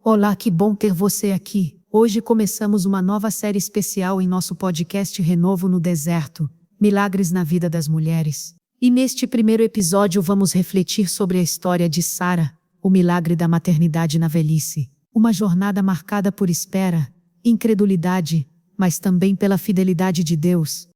Olá, que bom ter você aqui. Hoje começamos uma nova série especial em nosso podcast Renovo no Deserto, Milagres na Vida das Mulheres. E neste primeiro episódio vamos refletir sobre a história de Sara, o milagre da maternidade na velhice. Uma jornada marcada por espera, incredulidade, mas também pela fidelidade de Deus.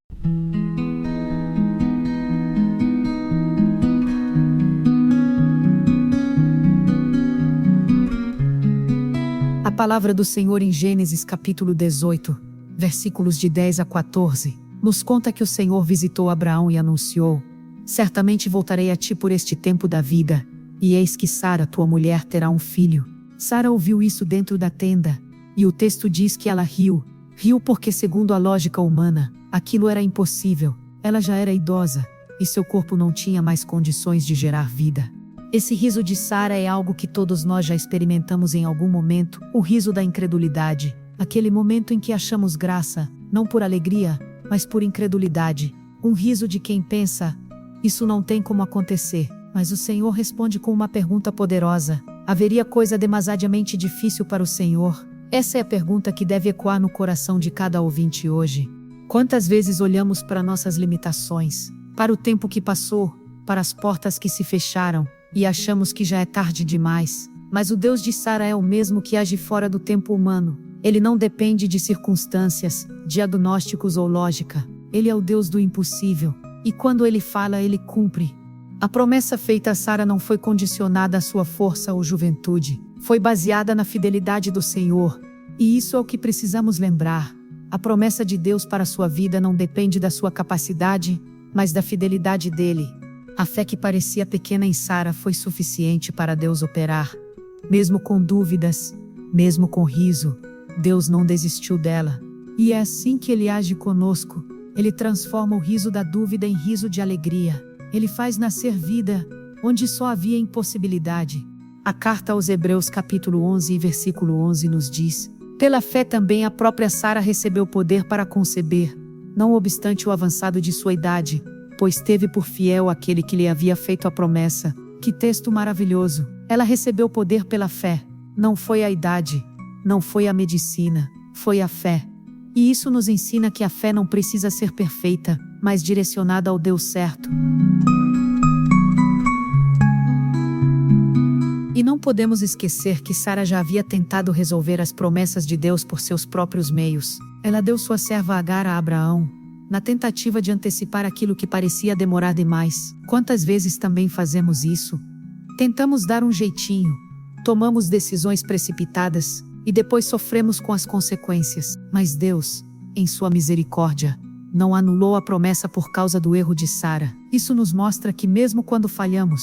A palavra do Senhor em Gênesis capítulo 18, versículos de 10 a 14, nos conta que o Senhor visitou Abraão e anunciou: certamente voltarei a ti por este tempo da vida, e eis que Sara, tua mulher, terá um filho. Sara ouviu isso dentro da tenda, e o texto diz que ela riu porque, segundo a lógica humana, aquilo era impossível. Ela já era idosa, e seu corpo não tinha mais condições de gerar vida. Esse riso de Sara é algo que todos nós já experimentamos em algum momento, o riso da incredulidade, aquele momento em que achamos graça, não por alegria, mas por incredulidade. Um riso de quem pensa: isso não tem como acontecer. Mas o Senhor responde com uma pergunta poderosa: haveria coisa demasiadamente difícil para o Senhor? Essa é a pergunta que deve ecoar no coração de cada ouvinte hoje. Quantas vezes olhamos para nossas limitações, para o tempo que passou, para as portas que se fecharam, e achamos que já é tarde demais. Mas o Deus de Sara é o mesmo que age fora do tempo humano. Ele não depende de circunstâncias, diagnósticos ou lógica. Ele é o Deus do impossível. E quando Ele fala, Ele cumpre. A promessa feita a Sara não foi condicionada à sua força ou juventude. Foi baseada na fidelidade do Senhor. E isso é o que precisamos lembrar. A promessa de Deus para a sua vida não depende da sua capacidade, mas da fidelidade dEle. A fé que parecia pequena em Sara foi suficiente para Deus operar. Mesmo com dúvidas, mesmo com riso, Deus não desistiu dela. E é assim que Ele age conosco. Ele transforma o riso da dúvida em riso de alegria. Ele faz nascer vida, onde só havia impossibilidade. A carta aos Hebreus capítulo 11 e versículo 11 nos diz: pela fé também a própria Sara recebeu poder para conceber, não obstante o avançado de sua idade, pois teve por fiel aquele que lhe havia feito a promessa. Que texto maravilhoso! Ela recebeu poder pela fé. Não foi a idade, não foi a medicina, foi a fé. E isso nos ensina que a fé não precisa ser perfeita, mas direcionada ao Deus certo. E não podemos esquecer que Sara já havia tentado resolver as promessas de Deus por seus próprios meios. Ela deu sua serva Agar a Abraão, na tentativa de antecipar aquilo que parecia demorar demais. Quantas vezes também fazemos isso? Tentamos dar um jeitinho, tomamos decisões precipitadas, e depois sofremos com as consequências. Mas Deus, em sua misericórdia, não anulou a promessa por causa do erro de Sara. Isso nos mostra que mesmo quando falhamos,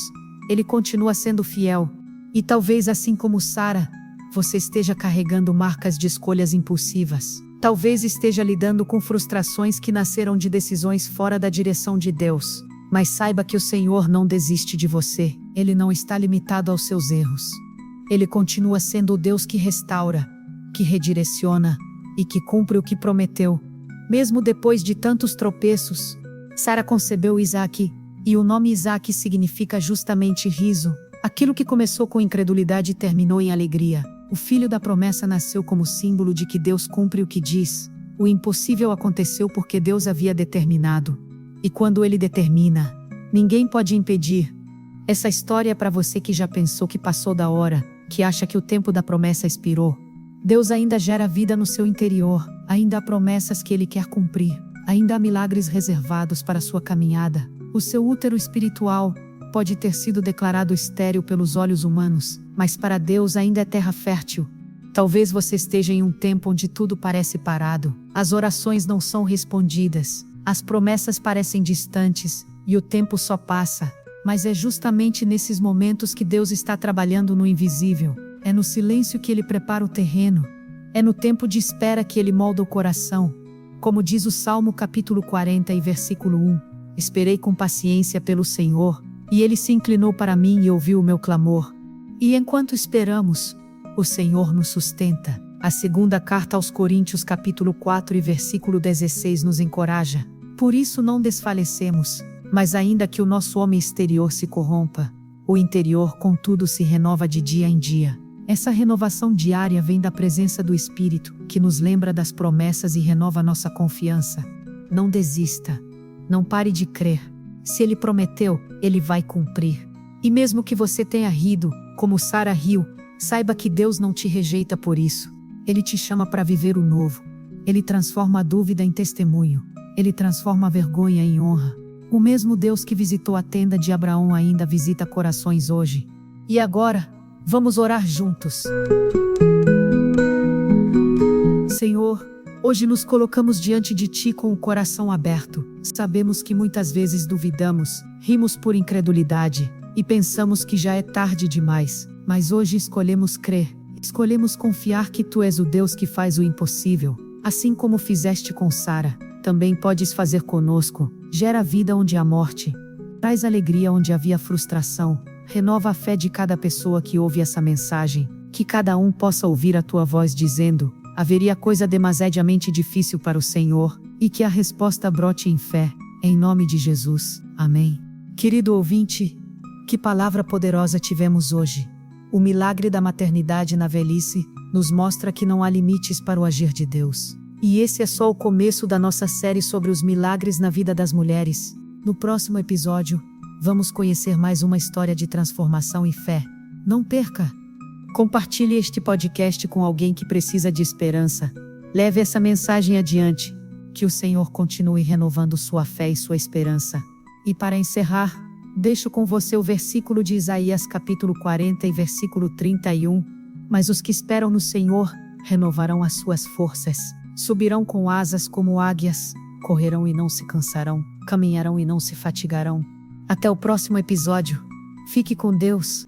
Ele continua sendo fiel. E talvez assim como Sara, você esteja carregando marcas de escolhas impulsivas. Talvez esteja lidando com frustrações que nasceram de decisões fora da direção de Deus. Mas saiba que o Senhor não desiste de você. Ele não está limitado aos seus erros. Ele continua sendo o Deus que restaura, que redireciona e que cumpre o que prometeu. Mesmo depois de tantos tropeços, Sara concebeu Isaque, e o nome Isaque significa justamente riso. Aquilo que começou com incredulidade terminou em alegria. O filho da promessa nasceu como símbolo de que Deus cumpre o que diz. O impossível aconteceu porque Deus havia determinado. E quando Ele determina, ninguém pode impedir. Essa história é para você que já pensou que passou da hora, que acha que o tempo da promessa expirou. Deus ainda gera vida no seu interior, ainda há promessas que Ele quer cumprir, ainda há milagres reservados para a sua caminhada. O seu útero espiritual pode ter sido declarado estéril pelos olhos humanos, mas para Deus ainda é terra fértil. Talvez você esteja em um tempo onde tudo parece parado, as orações não são respondidas, as promessas parecem distantes, e o tempo só passa. Mas é justamente nesses momentos que Deus está trabalhando no invisível. É no silêncio que Ele prepara o terreno. É no tempo de espera que Ele molda o coração. Como diz o Salmo capítulo 40 e versículo 1, esperei com paciência pelo Senhor, e Ele se inclinou para mim e ouviu o meu clamor. E enquanto esperamos, o Senhor nos sustenta. A segunda carta aos Coríntios capítulo 4 e versículo 16 nos encoraja: por isso não desfalecemos, mas ainda que o nosso homem exterior se corrompa, o interior contudo se renova de dia em dia. Essa renovação diária vem da presença do Espírito, que nos lembra das promessas e renova nossa confiança. Não desista. Não pare de crer. Se Ele prometeu, Ele vai cumprir. E mesmo que você tenha rido, como Sara riu, saiba que Deus não te rejeita por isso. Ele te chama para viver o novo. Ele transforma a dúvida em testemunho. Ele transforma a vergonha em honra. O mesmo Deus que visitou a tenda de Abraão ainda visita corações hoje. E agora, vamos orar juntos. Senhor, hoje nos colocamos diante de Ti com o coração aberto. Sabemos que muitas vezes duvidamos, rimos por incredulidade e pensamos que já é tarde demais. Mas hoje escolhemos crer, escolhemos confiar que Tu és o Deus que faz o impossível. Assim como fizeste com Sara, também podes fazer conosco. Gera vida onde há morte. Traz alegria onde havia frustração. Renova a fé de cada pessoa que ouve essa mensagem. Que cada um possa ouvir a Tua voz dizendo: haveria coisa demasiadamente difícil para o Senhor, e que a resposta brote em fé. Em nome de Jesus. Amém. Querido ouvinte, que palavra poderosa tivemos hoje. O milagre da maternidade na velhice nos mostra que não há limites para o agir de Deus. E esse é só o começo da nossa série sobre os milagres na vida das mulheres. No próximo episódio, vamos conhecer mais uma história de transformação e fé. Não perca! Compartilhe este podcast com alguém que precisa de esperança. Leve essa mensagem adiante. Que o Senhor continue renovando sua fé e sua esperança. E para encerrar, deixo com você o versículo de Isaías capítulo 40 e versículo 31. Mas os que esperam no Senhor renovarão as suas forças. Subirão com asas como águias, correrão e não se cansarão, caminharão e não se fatigarão. Até o próximo episódio. Fique com Deus.